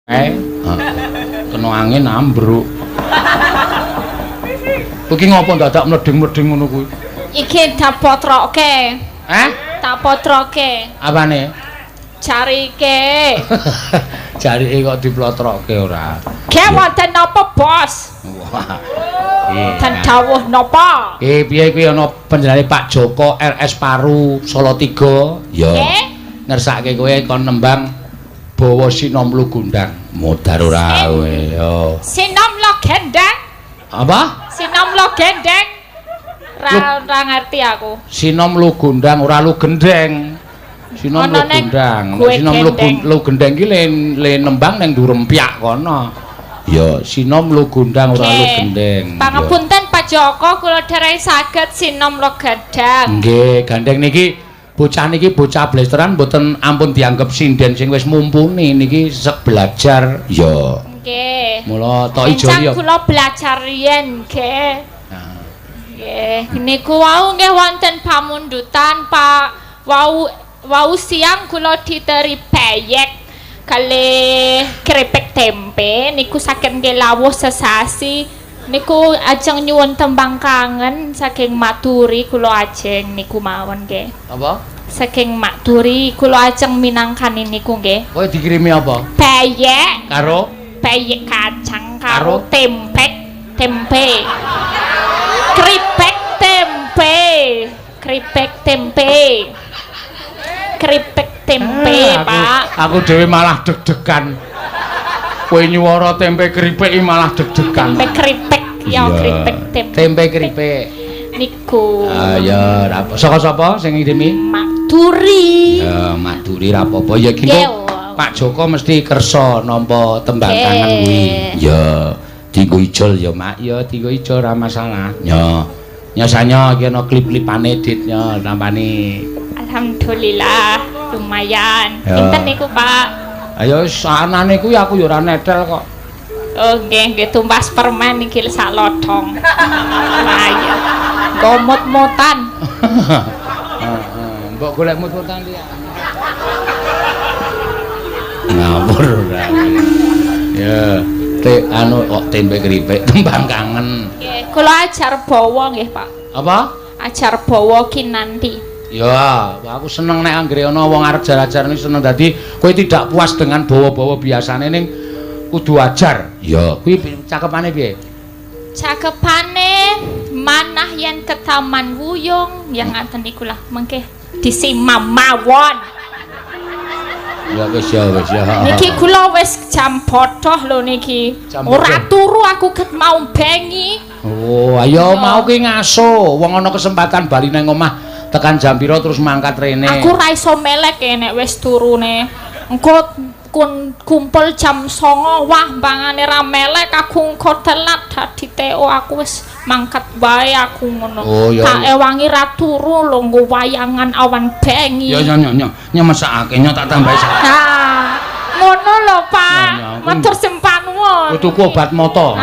Kena angin ambruk. Kuwi ngopo dadak mleding-mleding ngono kuwi? Iki tak potroke. Tak potroke. Apane? Carike. Jarike kok diplotroke ora. Ke wonten napa, Bos? Wah. Ten dawuh napa? Piye kuwi ana panjenengane Pak Joko RS Paru Solo 3. Ya. Ngersake kowe kon nembang bawa sinom lu gundang. Modar ora kowe. Yo. Sinom lo gendeng. Apa? Sinom lo gendeng. Ra ngerti aku. Sinom lu gundang ora lu gendeng. Sinom lu gundang. Sinom lu gendeng ki le nembang ning Durempyak kono. Ya, sinom lu gundang ora lu gendeng. Pangapunten Pak Joko, kula dereng saged sinom lo gendang. Nggih, gandeng niki bocah niki bocah blasteran mboten ampun dianggep sinden sing wis mumpuni niki sek belajar. Ya. Nggih. Mula tok ijo ya. Kula belajar riyen nggih. Nggih, niku wau nggih wonten pamundutan Pak. Wau siang kula diteri peyek kali keripik tempe niku saking lawuh sesasi niku ajeng nyuwun tembang kangen saking Maturi kula ajeng niku mawon nggih. Apa? Saking Maturi kula ajeng minangkani niku nggih. Kowe dikirimi apa? Peyek Karo peyek kacang karo tempe. Keripik tempe. Keripik tempe, Pak. Aku dhewe malah deg-degan. Kowe nyuwara tempe keripik malah deg-degan. Tempe keripik, ya keripik tempe. Tempe keripik. Niku. Ya, saka sapa sing ngirimi? Maturi. Ya, Maturi ra apa-apa. Ya iki Pak Joko mesti kersa nampa tembang kangen kuwi. Ya, dienggo ijol ya, Mak. Ya, dienggo ijol ra masalah. Ya. Nyasanya iki ana klip-klipane ditnya nampani. Alhamdulillah, lumayan. Pinten niku, Pak? Ayo sanane kuwi aku ya ora netel kok. Oh, nggih, tumbas permen iki sak lodong. Ayo. Gomot-motan. Mbok golek mut-mutan liya. Ngawur ora. Ya, anu kok tempe keripik tembang kangen. Nggih, kula ajar bawa nggih, Pak. Apa? Ajar bawa kinanti. Ya, aku seneng nek anggere ana wong arep jar-ajar iki seneng dadi kowe tidak puas dengan bawa-bawa biasane ning kudu ajar. Ya, kuwi cakepane piye? Cakepane manah yen ke taman wuyung yang ngaten niku lah mengke disimam mawon. Ya wis ya. Niki kula wis jam bodoh lho niki. Ora turu aku ket mau bengi. Oh, ayo mau ki ngaso. Wong ana kesempatan bali nang omah tekan jam pira terus mangkat rene. Aku ra iso melek nek wis turune. Engko kumpul jam 09.00 wah mbangane ra melek aku engko telat dadi TO aku wis mangkat bae aku ngono. Oh, ya. Tak ewangi ra turu lho nggo wayangan awan bengi. Ya mesakake tak tambahi. Nah, ngono lho Pak. Matur sempan nuwun. Tuku obat mata.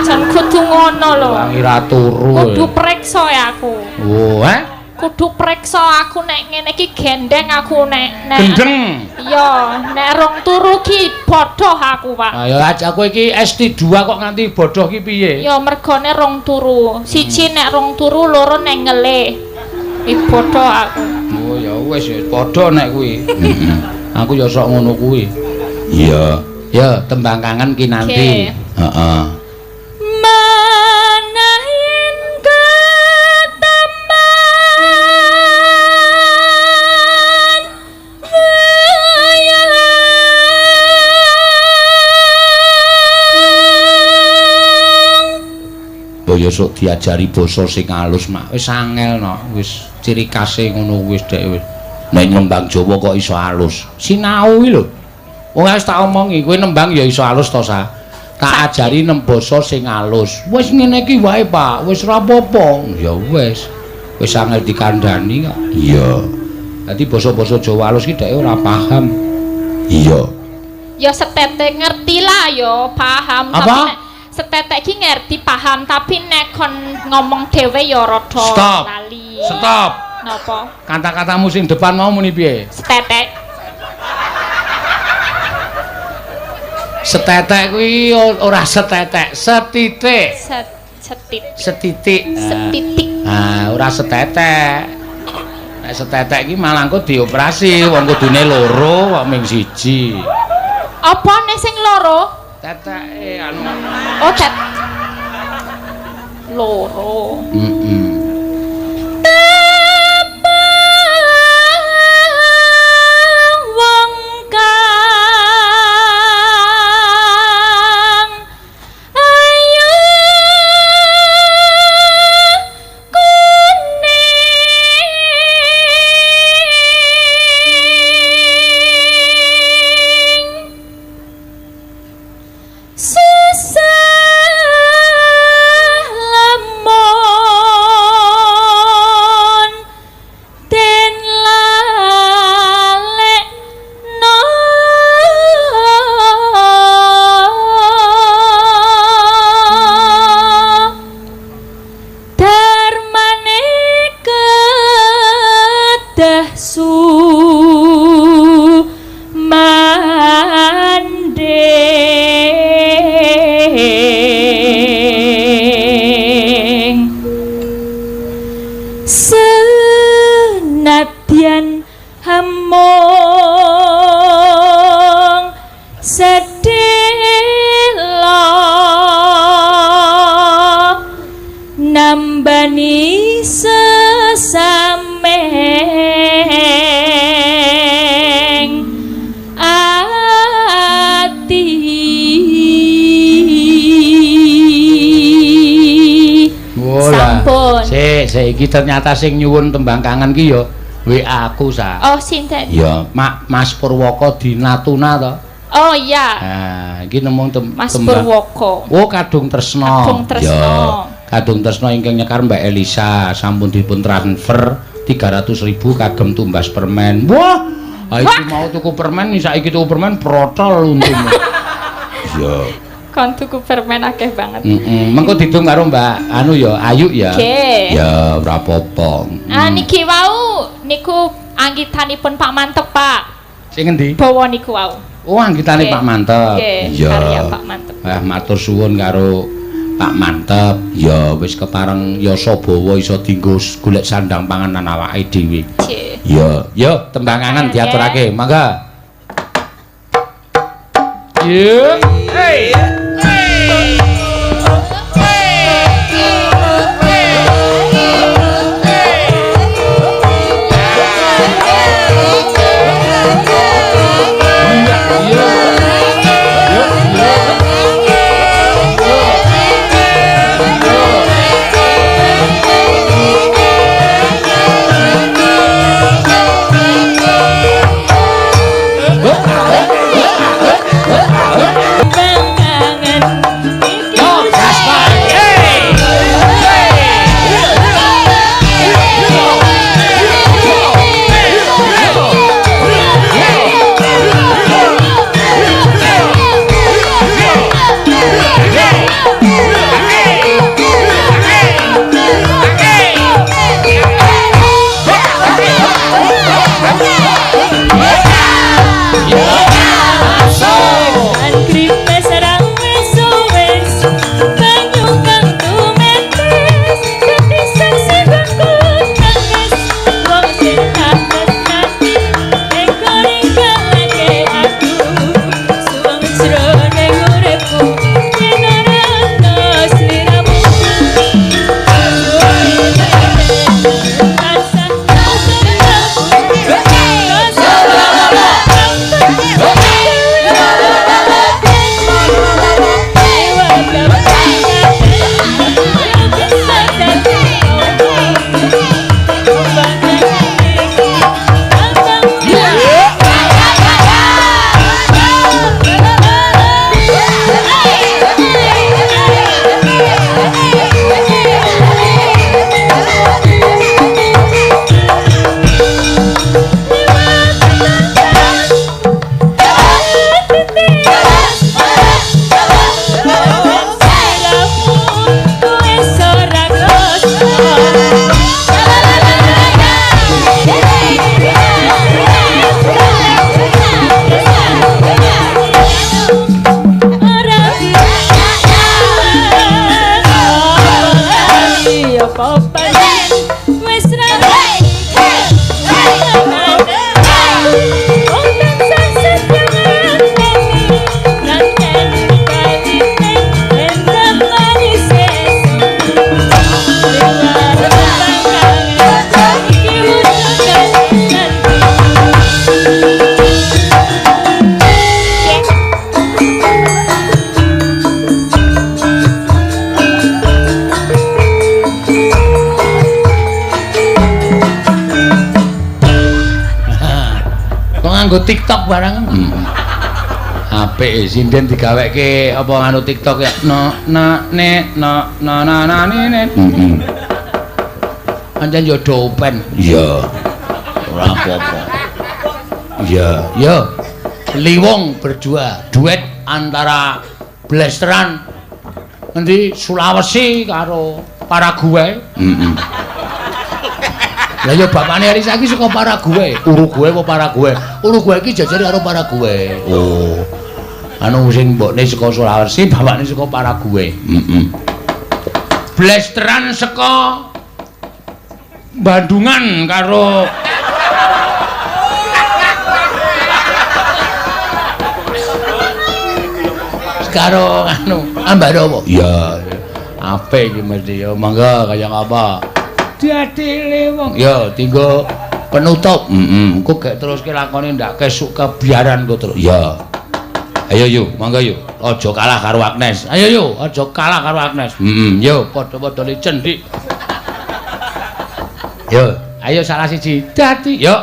Jan kudu ngono lho. Wangi ra turu. Kudu preksa ya aku. Oh, Kudu preksa aku nek ngene iki gendeng aku nek gendeng. Iya, nek rong turu ki bodoh aku, Pak. Ayo aku iki ST2 kok nganti bodoh ki piye? Ya mergone rong turu. Siji nek rong turu, loro nek ngelih. Iki bodoh aku. Oh ya wis ya padha nek kuwi. Aku ya sok ngono kuwi. Iya. Ya tembang kangen ki nanti. Heeh. Ya sok diajari basa sing alus mak wis angel no wis ciri khase ngono wis dek wis nek nembang Jawa kok iso alus sinau iki lho wong wis tak omongi kowe nembang ya iso alus to sa tak ajari basa sing alus wis ngene iki wae Pak wis ora apa-apa ya wis angel dikandani kok iya dadi basa-basa Jawa alus iki dek ora paham iya ya setete ngerti lah ya paham apa? Setetek iki ngerti paham tapi nek kon ngomong dhewe ya rada lali. Stop. Napa? Kata-katamu sing depan mau muni piye? Setetek. Setetek kuwi ora setetek, setitik. Setitik. Ora setetek. Nek setetek iki malah engko dioperasi, wong kudune loro kok ming siji. Apane sing loro? Teteke anu. Oh, loro. Iki ternyata sing nyuwun tembang kangen ki ya WA aku sa. Oh, sinten? Ya, Mas Purwoko di Natuna to. Oh iya. Nah, iki nemung Mas Purwoko. Oh, Kadung Tresno. Kadung Tresno. Ya, Kadung Tresno ingkang nyekar Mbak Elisa sampun dipun transfer 300.000 kagem tumbas permen. Wah, iki mau tuku permen, saiki tuku permen protol untune. Ya. Kon tuku permen akeh banget. Mengko didung karo Mbak anu ya, Ayu ya. Okay. Ya, ora apa-apa. Niki wau niku anggitanipun Pak Mantep, Pak. Sing endi? Bawa niku wau. Oh, anggitane Pak Mantep. Iya. Karya Pak Mantep. Matur suwun karo Pak Mantep. Ya wis kepareng yasa bawa iso dienggo golek sandang panganan awake dhewe. Ya, yo tembanganan diaturake. Mangga. Yo. Hey. nganggo TikTok barang. Apik sinden digaweke apa nganu TikTok ya. No na ne no na ne. Pancen yo dopen. Iya. Ora apa-apa. Iya, yo. Liwong berdua, duet antara blasteran ngendi Sulawesi karo Paraguay. Lah yo bapakne Ari saiki saka Paraguay. Uruguay apa Paraguay? Uruguay iki jajare karo Paraguay. Oh. Anu sing mbokne saka Sulawesi, bapakne saka Paraguay. Blasteran saka Bandungan karo anu ambaro apa? Iya. Apik iki mesti ya. Mangga kaya apa? Diadile wong. Ya, tinggo penutup. Engko gek teruske lakone ndak kesuk kebiaran kok terus. Ya. Ayo yuk, mangga yuk. Aja kalah karo Agnes. Ayo yuk, aja kalah karo Agnes. Yo padha-padha cendik. Yo, ayo salah siji. Dadi, yo.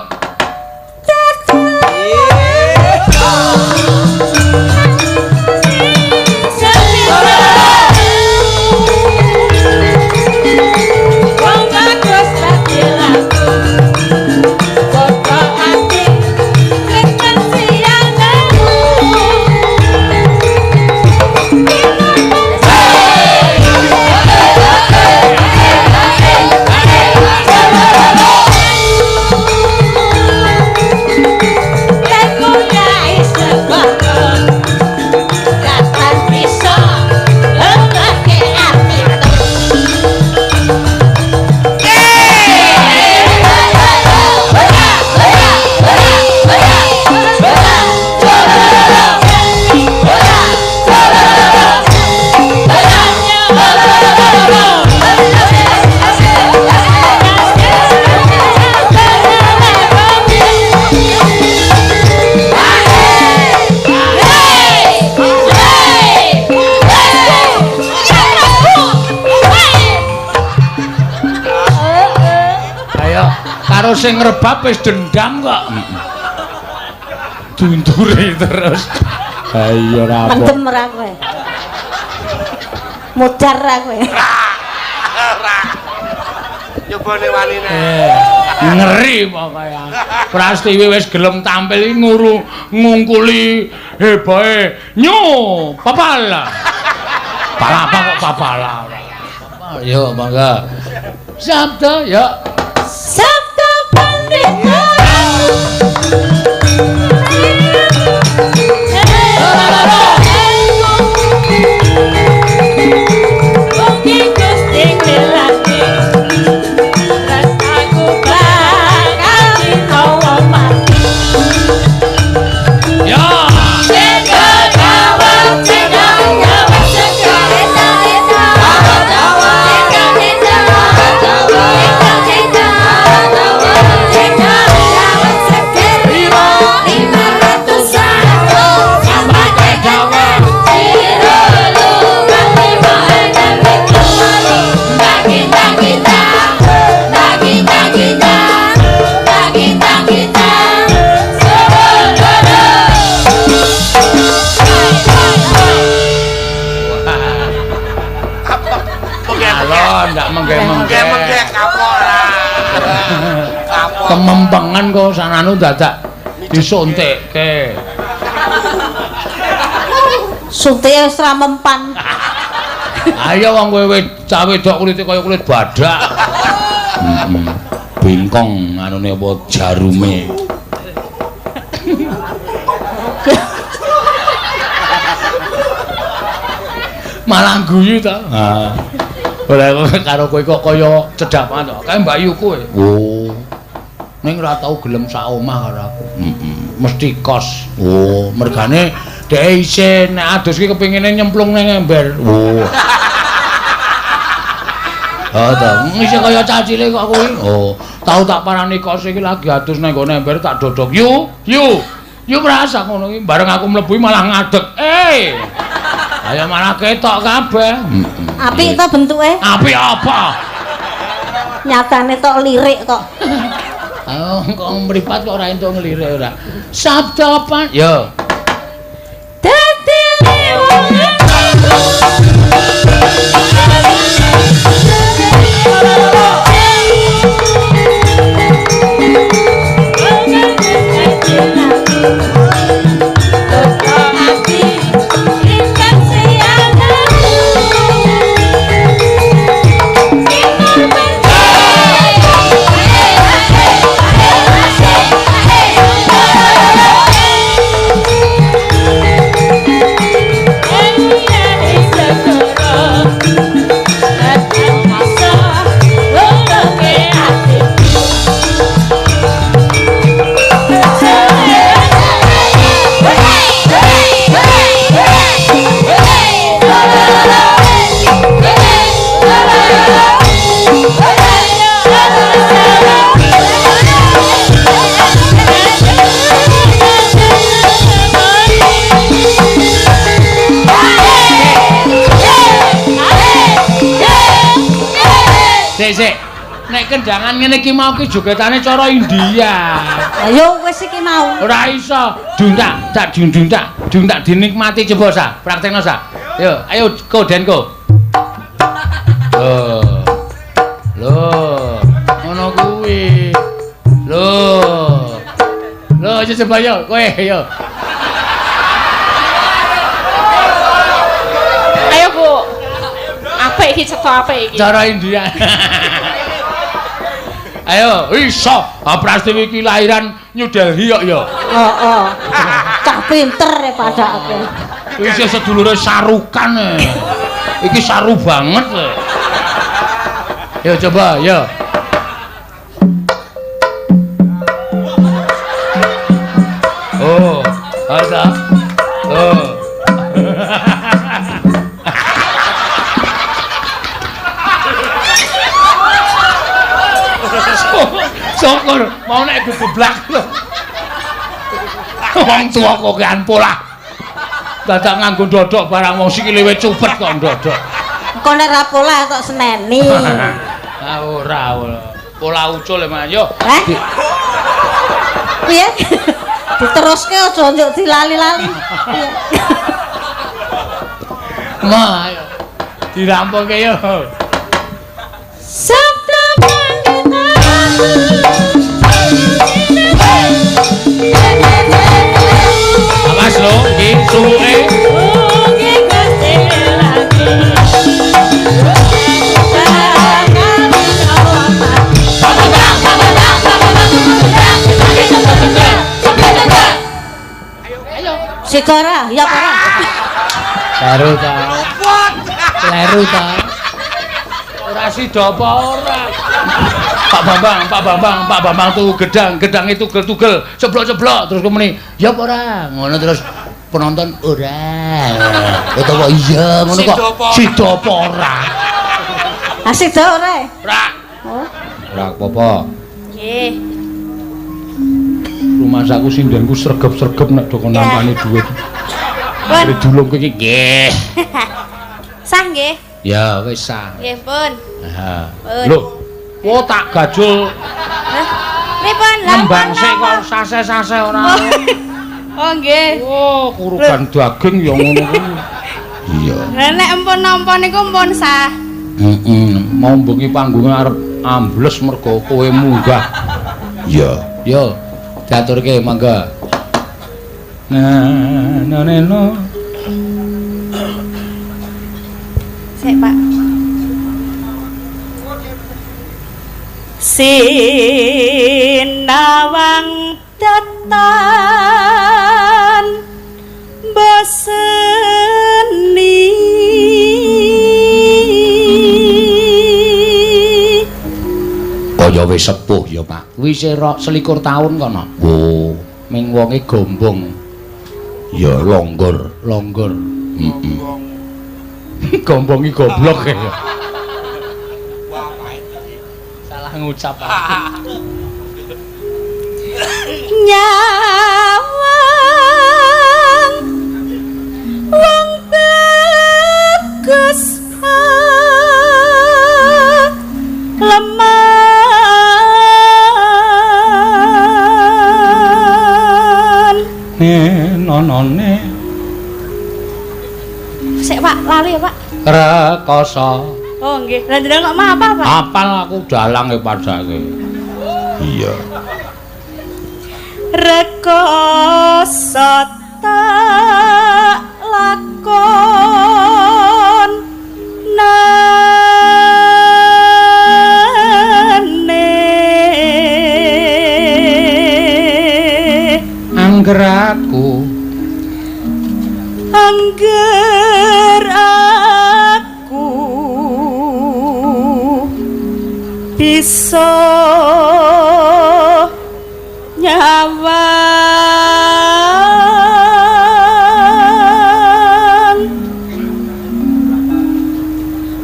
Sing ngrebab wis dendam kok. Dundure terus. Ha iya ora apa. Mendem ra kowe. Mudar ra kowe. Nyobane wanine. Ngeri pokoke. Prastiwi wis gelem tampil iki ngungkuli heboe. Nyo, papala. Palapa kok papala. Yo mangga. Sabda yo. Kemempengan kok sananu dadak disuntikke. Suntike wis ra mempan. Ayo wong kowe cah wedok kulite kaya kulit badak. Bingkong anune apa jarume. Malah guyu ta. Ha. Ora karo kowe kok kaya cedhak banget kaya Mbak kowe. Oh. Ning ora tau gelem sak omah karo aku. Mesti kos. Oh, mergane dhek isin nek adus ki kepengine nyemplung ning ember. Oh. Oh, ta. Isih kaya cah cilik kok kowe. Oh, tau tak parani kos iki lagi adus nang gone ember tak dodok. Yu merasa ngono iki bareng aku mlebu malah ngadeg. Ayo malah ketok kabeh. Apik to bentuke? Apik apa? Nyatane tok lirik kok. Oh, kok mripat kok ora entuk nglirik ora. Sabda apa? Yo. Dadi liwat Sik. Nek kendangan ngene iki mau ki jogetane cara India. Ayo wis iki mau. Ora iso. Duntak, tak duntak dinikmati coba sa. Praktekno sa. Yo, ayo Denko. Loh. Ngono kuwi. Loh, aja coba yo, kowe yo. Ayo Bu. Apa iki cetha apa iki? Cara India. Ayo, iso. Prastiwi iki lahiran New Delhi kok ya. Heeh. Cah pinter ya padake. Iki sedulure sarukan. Iki saru banget. Yo coba, yo. Oh, ada. Oh. Syukur, mau nek geblak lho. Wong tuwa kok kean pola. Dadak nganggo ndodok barang wong sikile wis cupet kok ndodok. Engko nek ra pola tok seneni. Ah ora. Pola ucul emang yo. Piye? Diteruske aja njuk dilali-lali. Piye? Ma, ayo. Dirampunke yo. Sabda pandita Awas lho, iki suwe. Ugi Gusti lagi Sigara, ya ora. Kleru ta. Ora sida apa ora? Pak Bambang tuh gedang itu tugel ceblok terus kemeni ya apa ora ngono terus penonton ora utawa iya ngono kok sida apa ora Sida ora. ora Oh. ora apa-apa nggih rumah saku sindenku sregep-sregep nek do kon nampani dhuwit pun dulung kowe iki nggih sah nggih ya wis sah nggih pun ha Pun. lho oh tak gajul pripun nembang sik kok sase-sase ora oh nggih oh kurukan daging ya ngono kuwi iya nek empun nampa niku empun sah mau bengi panggung arep ambles mergo kowe munggah iya yo diaturke mangga no sik Pak Sinawang datan boseni kaya wis sepuh ya Pak wis selikur taun kono oh ming wonge gombong ya longgor gombongi goblok ya salah ngucap nyawang wong bagus lemah anane Sik Pak, lali ya Pak. rekoso. Oh nggih. Lah jenengan kok apa Pak? Apal aku dalange padake. Iya. Rekoso tak lakon angger aku bisa nyawang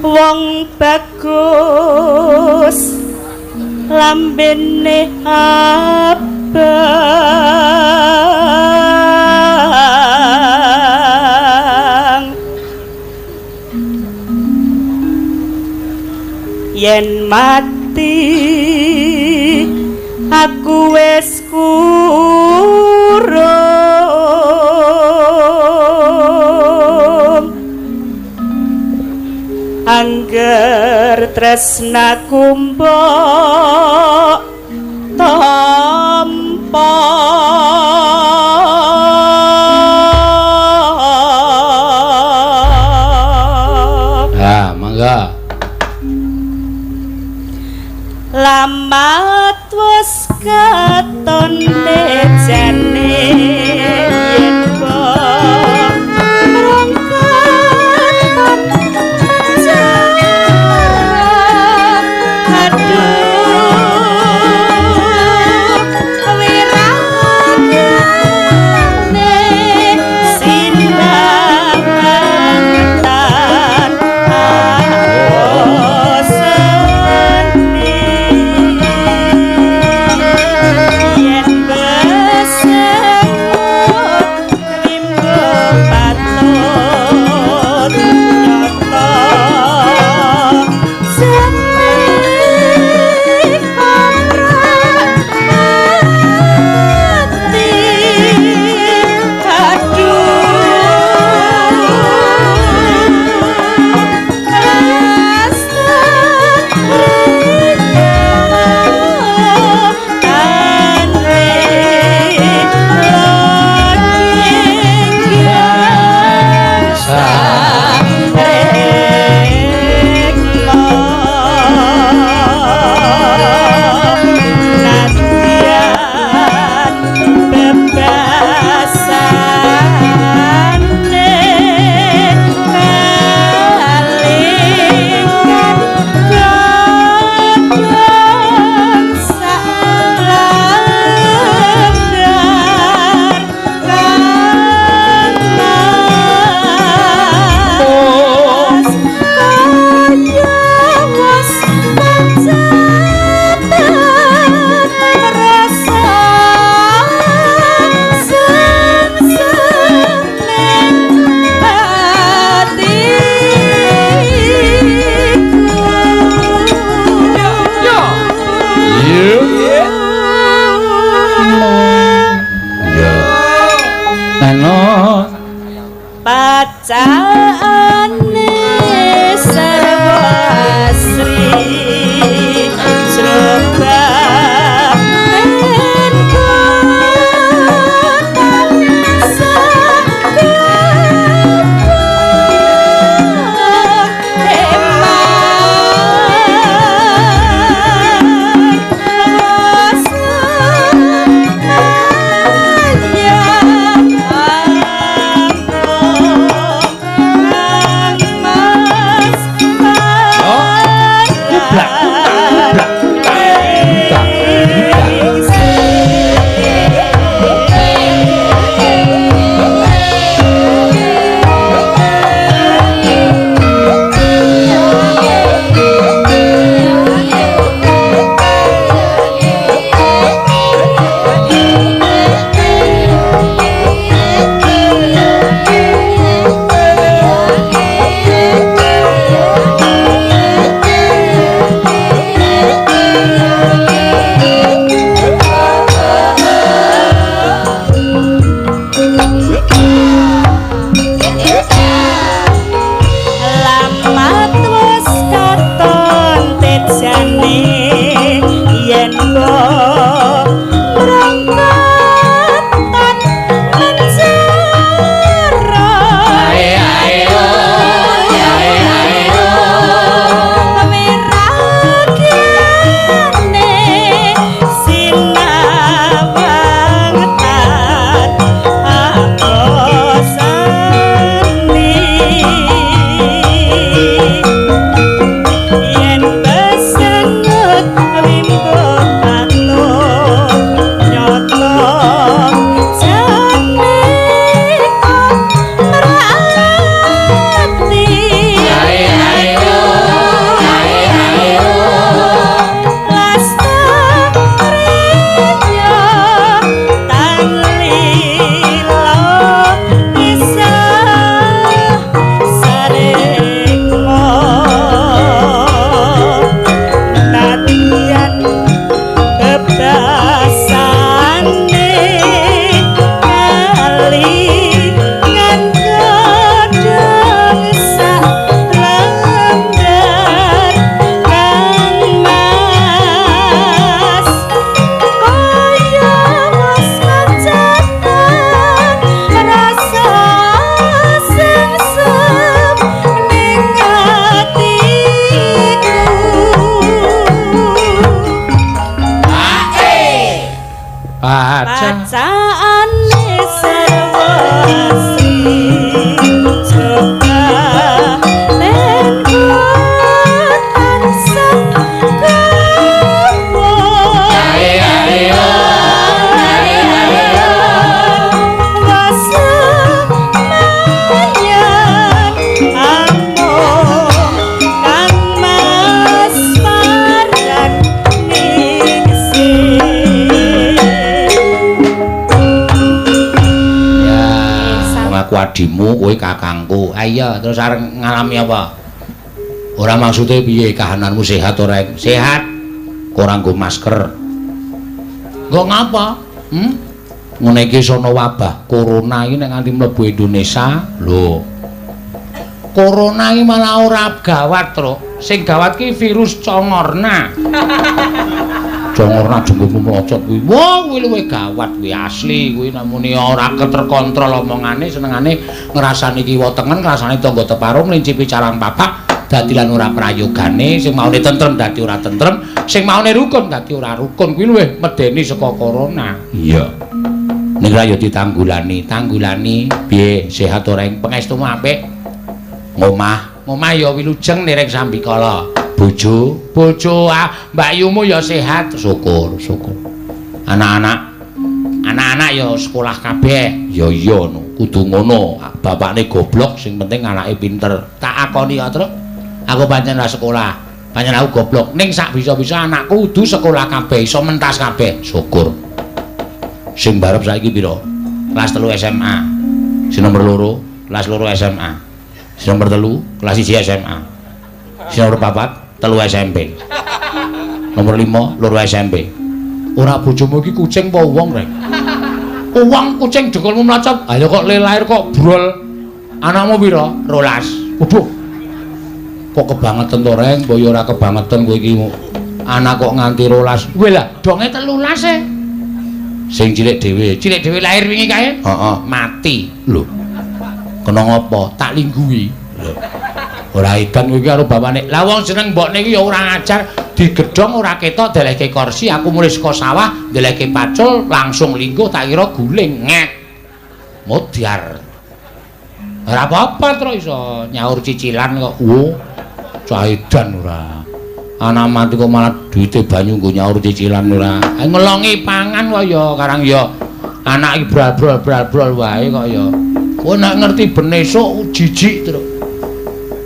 wong bagus lambene abang yen mati aku wis kurung angger tresnaku mbok tampa ha mangga lamat wis katon jane yen kok merongkatan jarang aduh wiragane sinamatan pacaane sarwasri jrebak enkotan sakit bacaane sawasi coba len tansah kawo ayo aku adimu, kowe kakangku. Ayo, terus arep ngalami apa? Ora maksude piye kahananmu sehat ora? Sehat. Kok ora nggo masker? Nggo ngapa? Ngene iki sono wabah corona iki nek nganti mlebu Indonesia. Lho. Corona iki malah ora gawat, Truk. Sing gawat ki virus congorna. Congorna jenggomu mlocot kuwi. Wah, kuwi luwih gawat kuwi asli kuwi namune ora keterkontrol omongane senengane ngrasani kiwa tengen, ngrasani tangga teparung, lincipi calang papak, dadi lan ora prayogane, sing maune tentrem dadi ora tentrem, sing maune rukun dadi ora rukun kuwi luwih medeni saka corona. Iya. Ning ra yo ditanggulani, piye sehat ora ing pengestumu apik? Ngomah ya wilujeng nireng sambikala. Bojo Mbak Yumu ya sehat, syukur. Anak-anak ya sekolah kabeh. Ya iya no, kudu ngono. Bapakne goblok sing penting anake pinter. Tak akoni ya, Truk. Aku pancen ra sekolah. Pancen aku goblok. Ning sak bisa-bisa anakku kudu sekolah kabeh, iso mentas kabeh. Syukur. Sing barep saiki pira? Kelas 3 SMA. Sing nomor 2, kelas 2 SMA. Sing nomor 3, kelas 1 SMA. Sing nomor 4, 3 SMP. Nomor 5, 2 SMP. Ora bojomu iki kucing apa wong, Rek? Wong kucing jekulmu mlacot. Ayo kok lahir kok brol. Anakmu pira? 12. Waduh. Kok kebangetan to, Rek? Mbok yo ora kebangetan kowe iki. Anak kok nganti 12. Kowe lah, donge 13 e. Sing cilik dhewe lahir wingi kae? Heeh, mati. Lho. Kena ngopo? Tak lingguhi. Lho. Ora edan kowe iki karo bapakne. Lah wong jeneng mbokne iki ya ora ngajar, digedhong ora ketok delehke kursi, aku mulih saka sawah, delehke pacul, langsung lingguh tak kira guling, ngek. Modyar. Ora apa-apa terus iso nyaur cicilan kok. Wo. Cah edan ora. Anak mati kok malah duwite banyu nggo nyaur cicilan ora. Ngelongi pangan kok ya karang ya. Anak iki brol-brol wae kok ya. Kowe nek ngerti ben esuk jijik terus.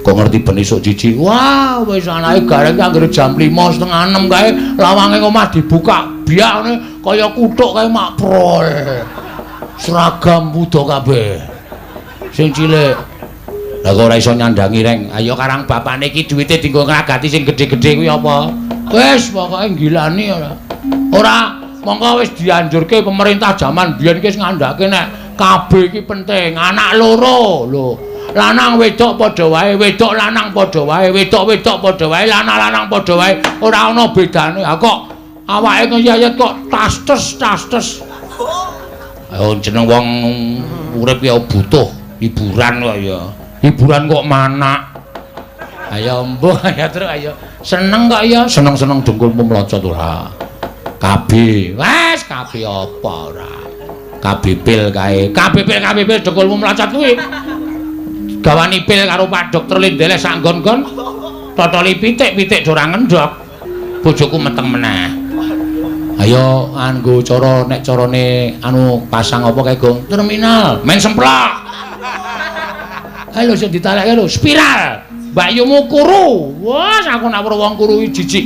Kok ngerti ben esuk jijik. Wah, wis anake gareng anggere jam 5:30 kae lawange omah dibuka biakne kaya kuthuk kae mak prol. Seragam budo kabeh. Sing cilik. Lah kok ora iso nyandangi reng. Ayo karang bapakne iki duwite dienggo ngragati sing gedhe-gedhe kuwi apa? Wis pokoke gilani ora. Ora mongko wis dianjurke pemerintah jaman biyen iki ngandhake nek kabeh iki penting. Anak loro lho. Lanang wedok padha wae, wedok lanang padha wae, wedok padha wae, lanang padha wae, ora ana bedane. Ha kok awake ngeyayet kok tastes. Ayo jeneng wong urip ya butuh hiburan kok ya. Hiburan kok manak. Ayo mbuh ya terus ayo. Seneng kok ya, seneng-seneng dengkulmu mlocot ora. Kabeh, wes kabeh apa ora. Kabeh pil kae. Kabeh pil dengkulmu mlocot kuwi. Gawani pil karo Pak Dokter Lindeles sak nggon-nggon totoli pitik-pitik ora ngendhok bojoku meteng meneh. Ayo anggo cara nek carane anu pasang apa kae Gong terminal main semplak. Ayo sing ditalekke lho spiral Mbak Yumu kuru. Wah aku nak weruh wong kuru iki jijik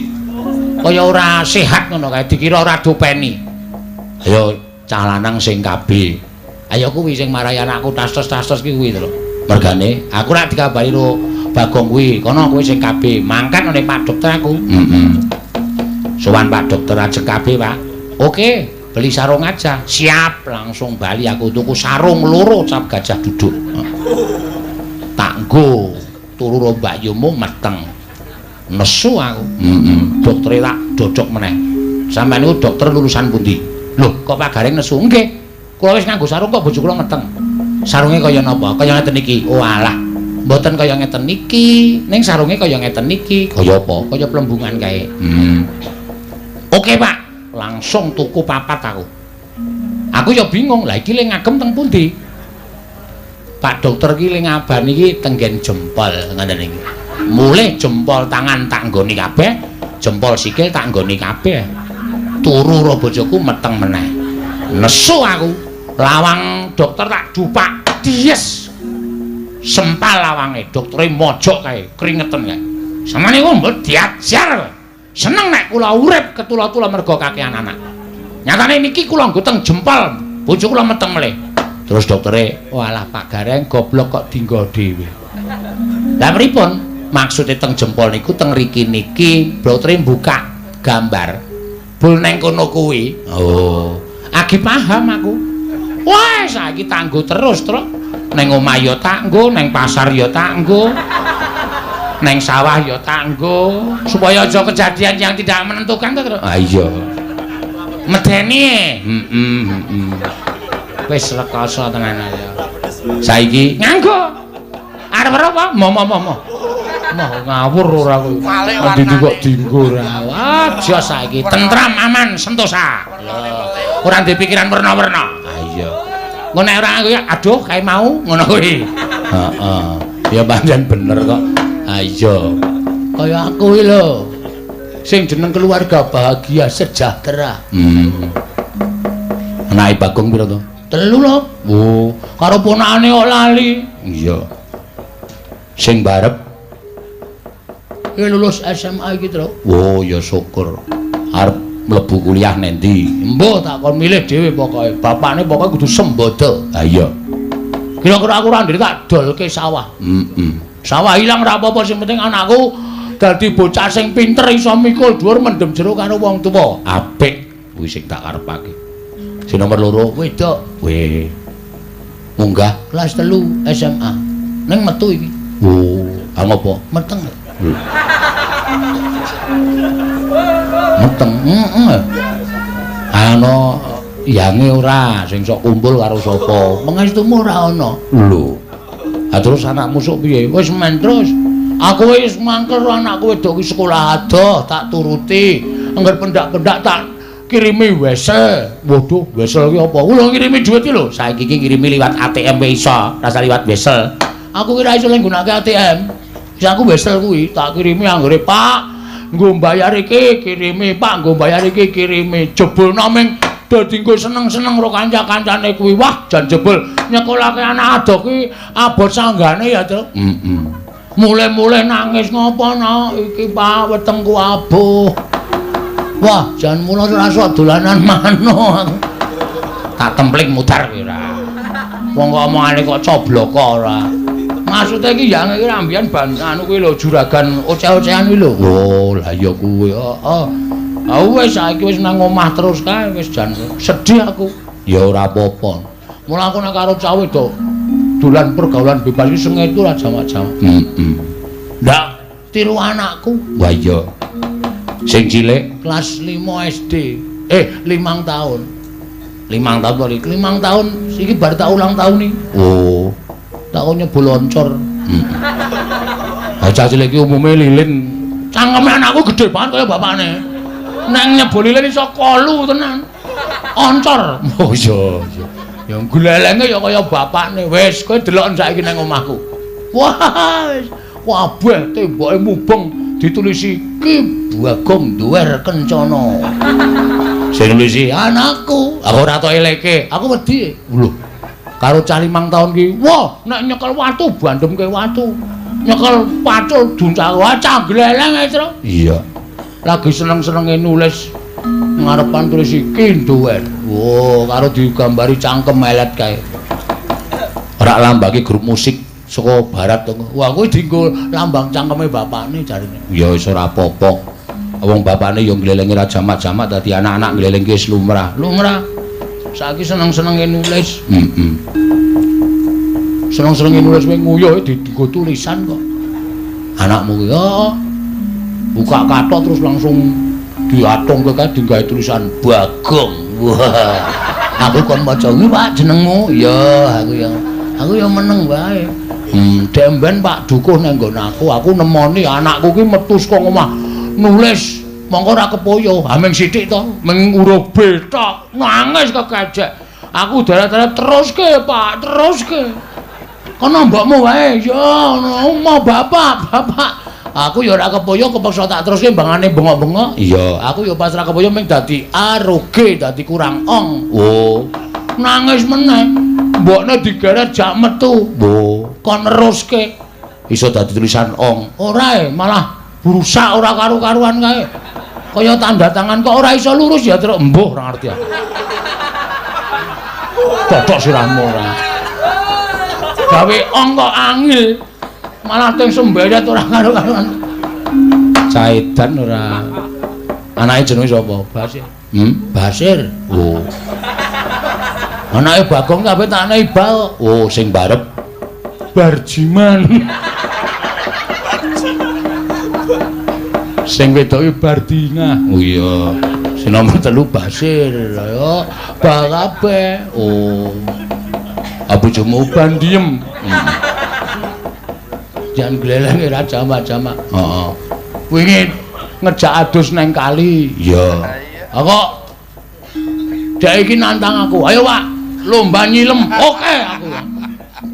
kaya ora sehat ngono kae dikira ora dopeni. Ayo cah lanang sing kabeh. Ayo kuwi sing marahi anakku tastos-tastos kuwi lho. Mergane aku rak dikabari lo Bagong kuwi kono kowe sing kabeh mangkat oleh Pak Dokter aku. Sowan Pak Dokter ajeng kabeh, Pak. Oke, beli sarung aja. Siap, langsung bali aku tuku sarung loro cap gajah duduk. Tak nggo turu karo Mbak Yumu meteng. Nesu aku. Doktere tak dodok meneh. Sampeyan niku dokter lulusan pundi? Lho, kok Pak Gareng nesu? Nggih. Kula wis nganggo sarung kok bojo kula meteng. Sarunge kaya napa? Kaya ngeten iki. Oh alah. Mboten kaya ngeten niki. Ning sarunge kaya ngeten niki. Kaya apa? Kaya plembungan kae. Oke, Pak. Langsung tuku papat aku. Aku ya bingung, lah iki le ngagem teng pundi? Pak dokter iki le ngabani iki tenggen jempol ngoten iki. Mulih jempol tangan tak nggoni kabeh, jempol sikil tak nggoni kabeh. Turu karo bojoku meteng meneh. Nesu aku. Lawang dokter tak dupak. Dies. Sempal lawange, doktere mojok kae, kringeten kae. Samane ku mbok diajar. Seneng nek kula urip ketula-tula mergo kakehan anak. Nyatane niki kula nggo teng jempol, bojo kula meteng melih. Terus doktere, "Walah Pak Gareng goblok kok dinggo dhewe." Lah pripun? Maksude teng jempol niku teng riki niki, doktere buka gambar. Bul neng kono kuwi. Oh, agi paham aku. Wah, saiki tanggo terus, Tru. Neng omah ya tanggo, neng pasar ya tanggo. Neng sawah ya tanggo, supaya aja kejadian yang tidak menentukan to, Tru. Ah iya. Medeni. Wis rekoso tenan ya. Saiki nganggo. Arep apa? Moh ngawur ora kowe. Endi kok dinggo ora. Aja saiki tentram aman sentosa. Ora ndek pikiran werna-werna. Ah iya. Ngono nek ora aduh kae mau ngono kuwi. Heeh. Ya pancen bener kok. Ah iya. Kaya aku iki lho. Sing jeneng keluarga bahagia sejahtera. Anake Bagong pira to? 3 lho. Oh, karo ponakane kok lali. Iya. Sing barep lulus SMA iki, Tru. Oh, ya syukur. Arep mlebu kuliah nendi? Mbah tak kon milih dhewe pokoke. Bapakne pokoke kudu sembodo. Ha iya. Kira-kira aku ora ndek tak dolke sawah. Sawah ilang ora apa-apa, sing penting anakku dadi bocah sing pinter iso mikul dhuwur mendem jero karo wong tuwa. Apik kuwi sing tak karepake. Sing nomor 2 wedok. Weh. Munggah kelas 3 SMA. Ning metu iki. Oh, ngopo? Meteng. Meteng. Ana yange ora sing sok kumpul karo sapa. Mengestumu ora ana. Lho. Ha terus anakmu sok piye? Wis men terus. Aku wis mangkel anakku wedok ki sekolah adoh, tak turuti. Engger pendak-pendak tak kirimi wesel. Waduh, wesel ki apa? Kula ngirimi dhuwit ki lho. Saiki ki ngirimi liwat ATM wae iso, rasa liwat wesel. Aku kira iso nggunakake ATM. Wis aku wesel kuwi tak kirimi anggere, "Pak, nggo mbayar iki kirimi, Pak, nggo mbayar iki kirimi." Jebulna ming dadi nggo seneng-seneng karo kanca-kancane kuwi. Wah, jan jebul nyekolake anak adoh kuwi abot sanggane ya, Tru. Mulai-mulai nangis ngopo no, iki Pak wetengku abuh. Wah, jan mula rasa dolanan manuk. Tak templik mutar kuwi ora. Wong kok omongane kok cobloko ora. Maksude iki yang iki rambian ban anu kuwi lho juragan oceh-ocehan kuwi lho. Oh, lah ya kuwi. Heeh. Ah wis saiki wis nang omah terus kae wis jan sedih aku. Ya ora apa-apa. Mula aku nek karo cah wedok dolan pergaulan bebas iki sengetu ora jam-jam. Ndak tiru anakku. Wah iya. Sing cilik kelas 5 SD. 5 tahun. 5 tahun kali. 5 tahun iki bar tak ulang tahun iki. Oh. Tak nyebul loncor. Cah cilik iki umume lilin. Cangkeme anakku gedhe banget kaya bapakne. Nek nyebul lilin iso kolu tenan. Oncor. Oh iya. Ya glelenge ya kaya bapakne. Wis kowe delok saiki nang omahku. Wah, wis kabeh temboke mubeng ditulisi Ki Bagong Duwer Kencana. Sing nulisi anakku. Aku ora tok eleke. Aku wedi. Lho. Karo cah 5 tahun ki. Wah, nek nyekel watu bandemke watu. Nyekel pacul duncak wacah gleleng ae, Tru. Iya. Lagi seneng-senenge nulis ngarepan tulis iki Duwer. Wo, karo digambari cangkem melet kae. Ora lambake grup musik saka barat to. Wah, kuwi dienggo lambang cangkeme bapakne jarine. Ya wis ora apa-apa. Wong bapakne ya nglelengi ra jamak-jamak dadi anak-anak nglelengi wis lumrah. Lumrah. Saiki seneng-senenge nulis. Seneng-senenge nulis wae nguyuh dienggo tulisan kok. Anakmu ki buka kathok terus langsung diatung kae digawe tulisan Bagong. Wah. Aku kon maca iki Pak jenengmu. Ya, aku ya meneng wae. Demben Pak Dukuh nang nggon aku nemoni anakku ki metu saka omah nulis. Mongko ora kepoyo, ameng sithik to, ming huruf B tok. Nangis kekejek. Aku deret-deret teruske, Pak, teruske. Kono mbokmu wae. Ya, mau bapak. Aku ya ora kepoyo kepaksa tak teruske mbangane bengok-bengok. Iya, aku ya pas ora kepoyo ming dadi aroge, dadi kurang ong. Oh. Nangis meneh. Mbokne digeret jak metu. Wo, kon neruske. Iso dadi tulisan ong. Ora malah berusak ora karu-karuan kae. Kaya tanda tangan kok ora iso lurus ya terus embuh ora ngerti aku. Totok sirahmu ora. Gawe ong kok angil. Malah teng sembayat ora karu-karuan. Caedan ora. Anake jenenge sapa? Basir. Basir. Oh. Anake Bagong kabeh tak ane Iba. Oh, sing barep Barjiman. Sing wedoke Bardingah. Oh iya. Sing nomor 3 Basir. Ayo, ba kabeh. Oh. Abu Jumu ban diem. Jangan gleleng ora jamak-jamak. Heeh. Wingi ngejak adus neng kali. Iya. Kok dek iki nantang aku. Ayo, Pak. Lomba nyilem. Oke aku.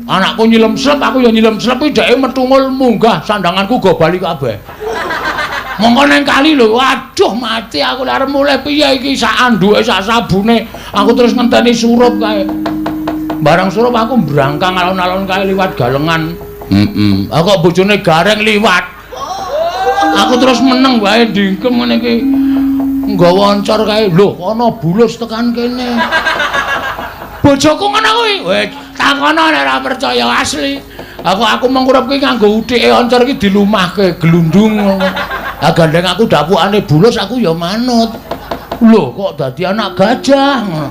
Anakku nyilem slep, aku ya nyilem slep iki dheke metungul munggah sandanganku go bali kabeh. Mongko neng kali lho. Waduh mati aku arep mulai piye iki sak anduke sak sabune. Aku terus ngenteni surup kae. Barang surup aku brangkang alon-alon kae liwat galengan. Aku kok bojone gareng liwat. Aku terus meneng wae dingkem ngene iki. Nggawa oncor kae. Lho, ana bulus tekan kene. Bojoku ngono kuwi. Weh, takono nek ora percaya asli. Aku mengurep ki nganggo uthike oncor ki dilumahke glundung ngono. Lah gandeng aku dapukane bulus aku ya manut. Lho, kok dadi anak gajah ngono.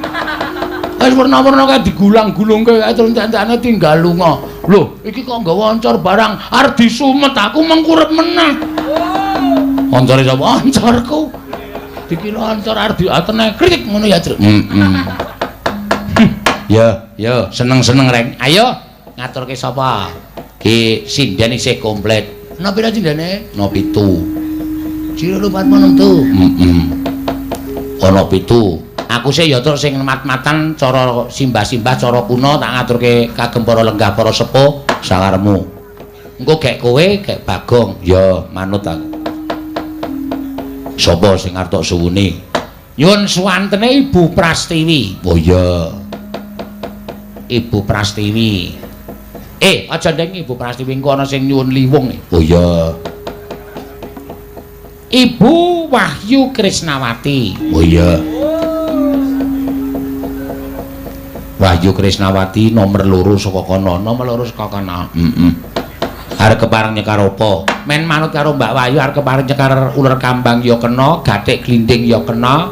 Wis werna-werna kae digulang-gulungke kae terus entekane tinggal lunga. Lho, iki kok nggawa oncor barang arep disumet aku mengkurep meneh. Oncore sapa? Oncorku. Dikira oncor arep diatene krik ngono ya, Truk. Ya, seneng-seneng reng. Ayo ngaturke sapa? Ki sinden isih komplit. Ana pira sindene? Ana 7. Jiro 4 tu. Ana 7. Aku sih ya terus sing mat-matan cara simbah-simbah cara kuno tak ngaturke kagem para lenggah para sepuh sakarepmu. Engko gek kowe, gek Bagong, ya manut aku. Sapa sing arep tok suwune? Nyuwun suwantene Ibu Prastiwi. Oh iya. Ibu Prastiwi. Aja ndeng Ibu Prastiwi engko ana sing nyuwun liwung. Oh iya. Ibu Wahyu Krisnawati. Oh iya. Wahyu Krisnawati nomor 2 saka kono, nomor 2 saka kono. Arep kepareng nyekar apa? Men manut karo Mbak Wahyu arep kepareng nyekar uler kambang ya kena, gathik glinding ya kena.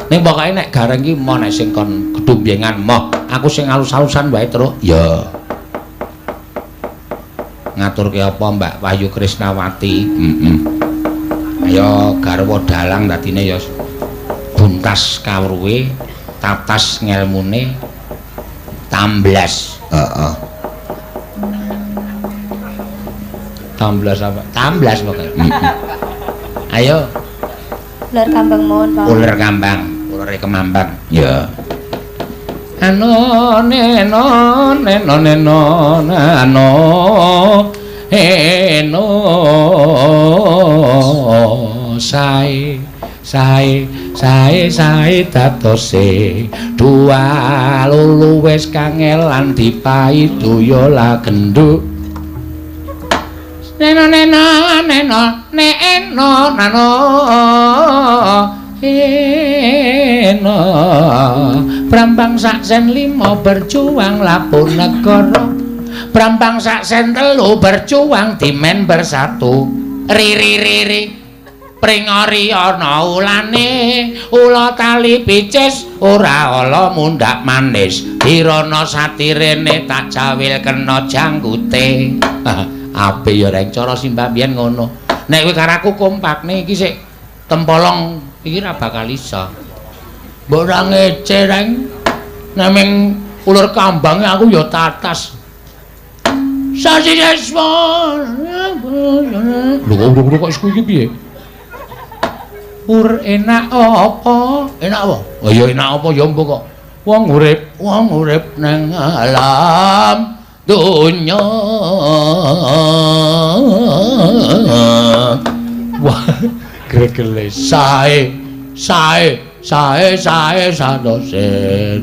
Ning pokoke nek gareng iki mo nek sing kon gedumbengan moh. Aku sing alus-alusan wae terus. Ya. Ngaturke apa Mbak Wahyu Krisnawati? Ayo garwa dalang dadine ya buntas kawruhe, tatas ngelmune, tamblas. Heeh. Tamblas apa? Tamblas pokoke. Ayo. Ular kambang mohon, Pak. Ular kambang, ulare kemambang. Ya. Ano neno ano eno sae tatose dua lulu wis kangelan dipaitu ya la genduk neno eno Brambang saksen 5 berjuang lapun negara Brambang saksen 3 berjuang dimen bersatu riri pringori ana ulane ula tali picis ora ala mundak manis dirana satirene tak jawil kena janggute ape ya reng cara simbah biyen ngono nek kowe karo aku kompakne iki sik tempolong iki ra bakal iso mbok ora ngece reng nemeng ulur kambange aku ya tatas sasi desmon lho kok iku iki piye enak apa oh ya enak apa ya mbok kok wong urip nang alam donya. Wah, gregele sae sanose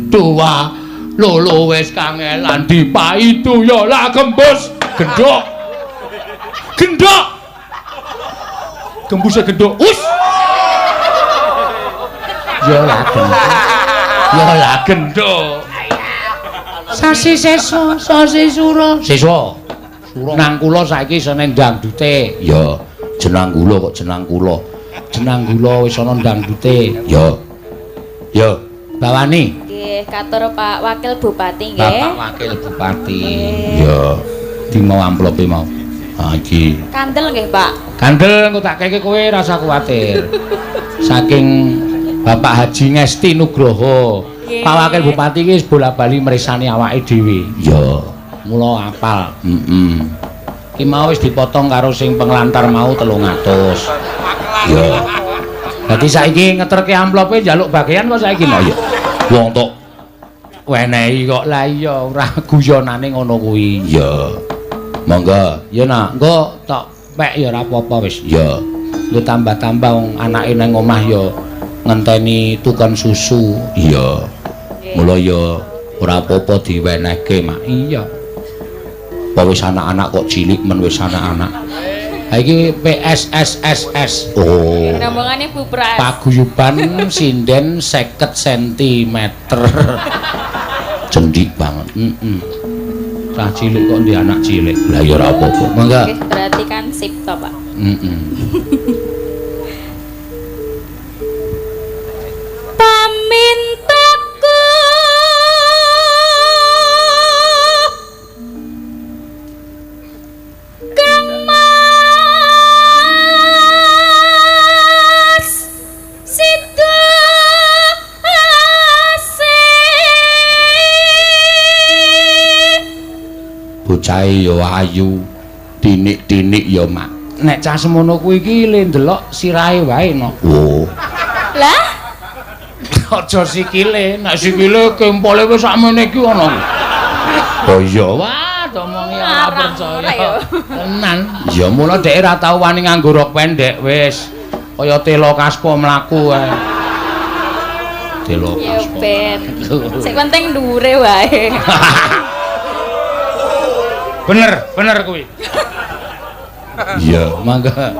tua lolo wis kangelan dipaitu ya lah gembus gendhok gembuse gendhok us ya lah gendhok sasi sesa sasi sura nang kula saiki seneng dangdute ya jenang kula kok jenang kula wis ana dangdute ya bawani nggih katur Pak Wakil Bupati nggih Bapak Wakil Bupati ya di mau amplope mau ha iki kandel nggih Pak kandel engko tak keke kowe rasa kuwatir saking Bapak Haji Ngesti Nugroho Pak Wakil Bupati iki wis bola-bali mresani awake dhewe ya mula apal iki mau wis dipotong karo sing penglantar mau 300 ya dadi saiki ngeterke amplope njaluk bagian kok saiki lho ya wong tok wenehi kok lah iya ora guyonane ngono kuwi ya monggo ya nak engko tok pek ya ora apa-apa wis ya lu tambah-tambah wong anake nang omah ya ngenteni tukon susu iya mula ya ora apa-apa diwenehke mak iya apa wis anak-anak kok cilik men wis anak-anak ha iki PSSSS oh rombongane Bu Pras paguyuban sinden 50 cm cendik banget cah cilik kok ndi anak cilik lah ya ora apa-apa monggo berarti kan sip to Pak bocahe ya ayu tinik-tinik ya mak nek cah semono kuwi iki le ndelok sirahe wae no oh lah aja sikile nek sikile kempole wis sakmene iki ana oh iya wah omongi ora percaya tenan ya mula dhek ora tau wani nganggo rok pendek wis kaya telo kaspa mlaku ae telo kaspa ben sing penting dhuwure wae bener kuwi iya mangga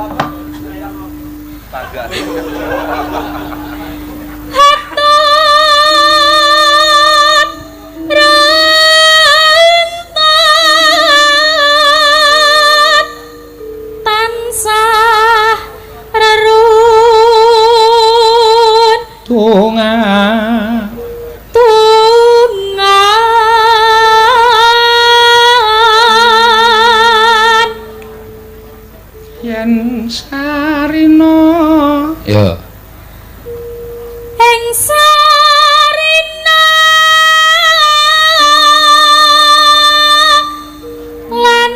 tansah rerun tunga yen sarina ya ing sarina lan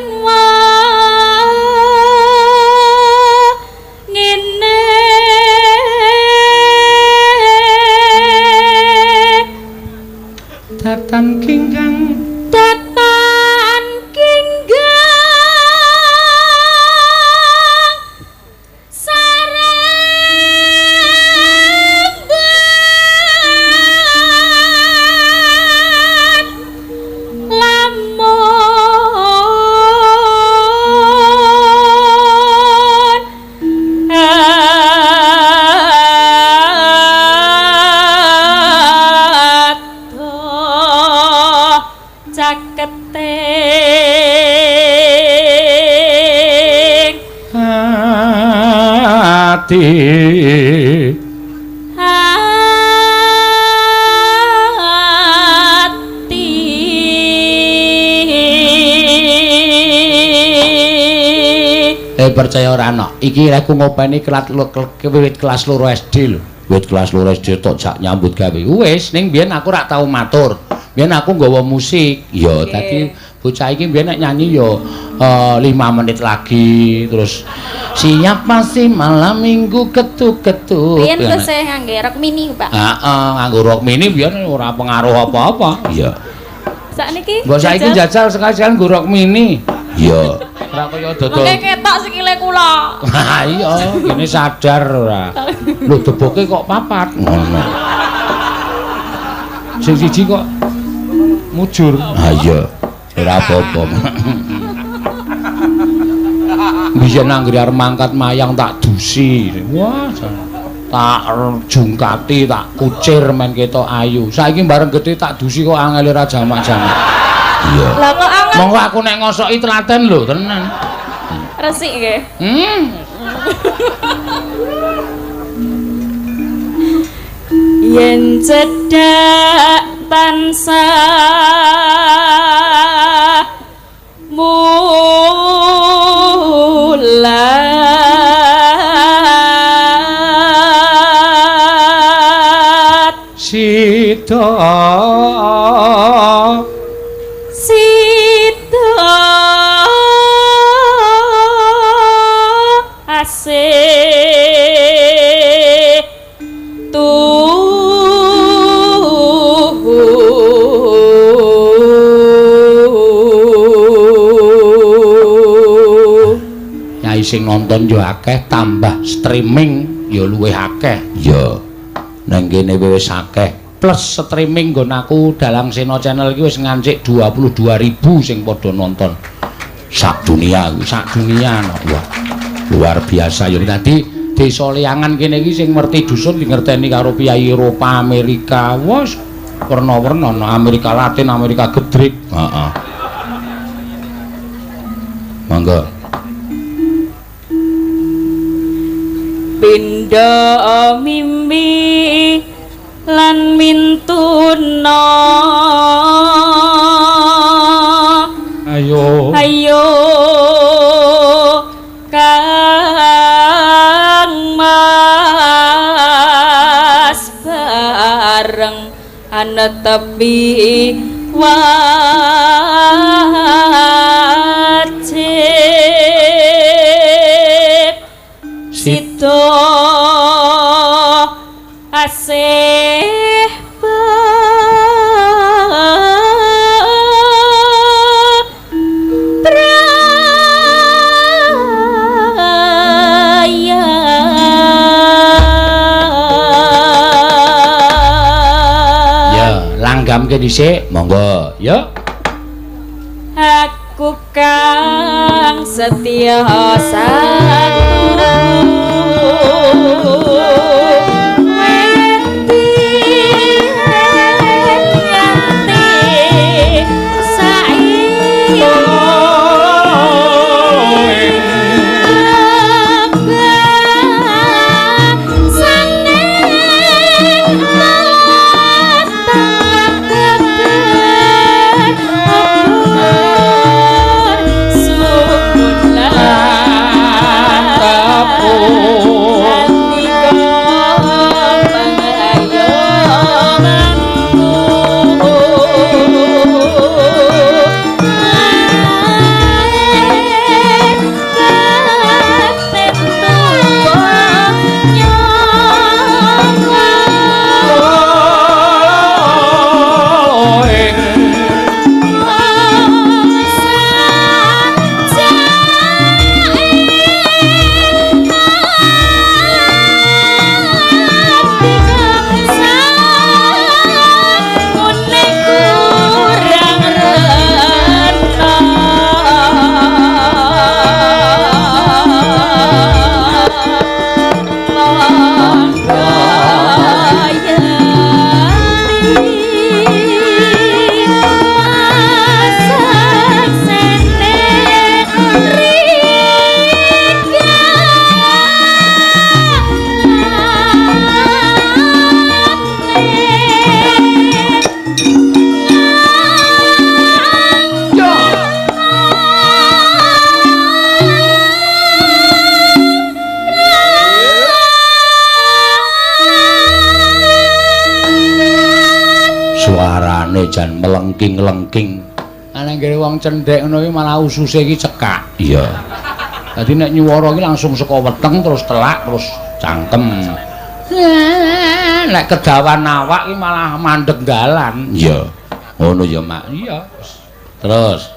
ngene datan kinggang percaya ora ana iki aku ngopeni wiwit kelas 2 SD lho wiwit kelas 2 SD tok jak nyambut gawe wis ning biyen aku rak tau matur biyen aku nggawa musik ya dadi bocah iki biyen nek nyanyi ya 5 menit lagi terus Siapa sih malam minggu ketuk-ketuk. Biyen tesih ngangge rok mini, Pak. Heeh, nganggo rok mini biyen ora pengaruh apa-apa. Iya. Sakniki. Mbok saiki jajal sekalian nggo rok mini. Iya. Ora kaya dodol. Mengke ketok sikile kula. Ha iya, kene sadar ora. Lho deboke kok papat. Ngono. Sing siji kok mujur. Ha iya. Ora apa-apa. Biyen anggere arep mangkat mayang tak dusi. Wah, tak jungkati, tak kucir men ketok ayu. Saiki bareng gedhe tak dusi kok angel ora jamak-jamak. Iya. Lah kok angel. Monggo aku nek ngosoki telaten lho, tenan. Resik nggih. Yen cedhak tansah mulat Sita asih Yai sing nonton yo akeh, tambah streaming yo luwih akeh. Iya. Nang kene wis akeh. Plus streaming nggon aku Dalang Sena channel iki wis ngancik 22.000 sing padha nonton. Sak dunia kuwi, sak dunia. Wah. Luar biasa yo. Dadi desa liangan kene iki sing ngerti dusun ngerteni karo piyai Eropa, Amerika. Wes werna-werna Amerika Latin, Amerika Gedrik. Heeh. Monggo. Pindha mimpi lan mintuna Ayo Kang Mas bareng ana tepi wajib Sito asih langgamke dhisik, monggo. Ya. Aku kang setya suarane jan melengking-lengking. Ana nggene wong cendhek ngono iki malah ususe iki cekak. Iya. Dadi nek nyuwara iki langsung saka weteng terus telak terus cangkem. Nek kedawan awak iki malah mandeg dalan. Iya. Ngono ya, Mak. Iya. Terus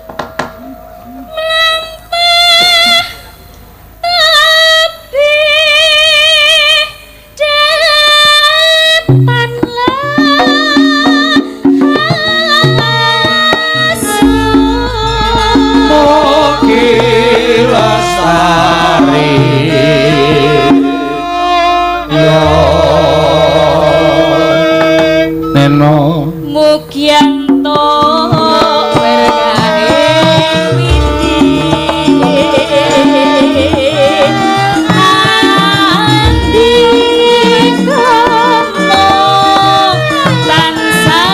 Neno Mugianto wergahe widi andi komo tansah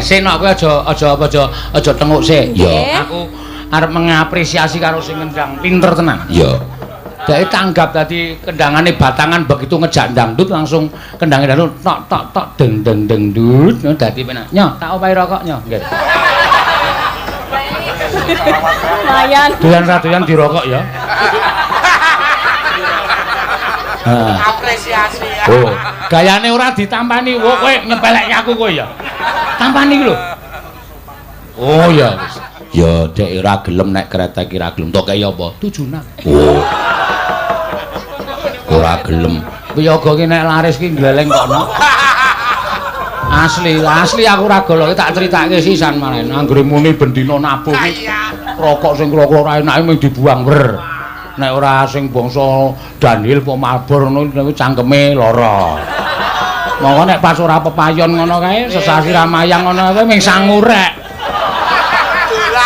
sik nok kowe aja tenguk sik. Ya, aku arep mengapresiasi karo sing ngendang pinter tenan. Ya. Dadi tanggap dadi kendangane batangan begitu ngejak dangdut langsung kendange dangdut tok tok tok deng deng deng dut dadi penak. Nyo, tak opahi rokok nyo, nggih. Lumayan. Doyan-doyan dirokok ya. Apresiasi ya. Oh, gayane ora ditampani. Wo kowe nyepelekke aku kowe ya. Tampani iki lho. Oh ya wis. Ya dek ora gelem nek kretek ora gelem. Tok kaya apa? 76. Oh. Ora gelem. Wiyaga ki nek laris ki gleleng kono. Asli aku ora goloke tak critake sisan maren. Anggere muni bendina nabuh ki rokok sing rokok ora enake mung dibuang wer. Nek ora sing bangsa Daniel apa Malbor ngono cangkeme lara. Monggo nek pas ora pepayon ngono kae sesasi ramayang ngono kae ming sangurek.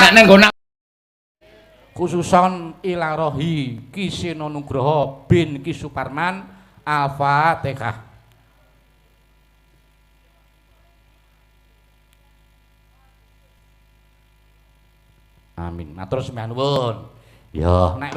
Nek ning nggon khususon ilarohi Kiseno Nugroho bin Ki Suparman Al-Fatihah. Amin. Matur sembah nuwun. Ya, nek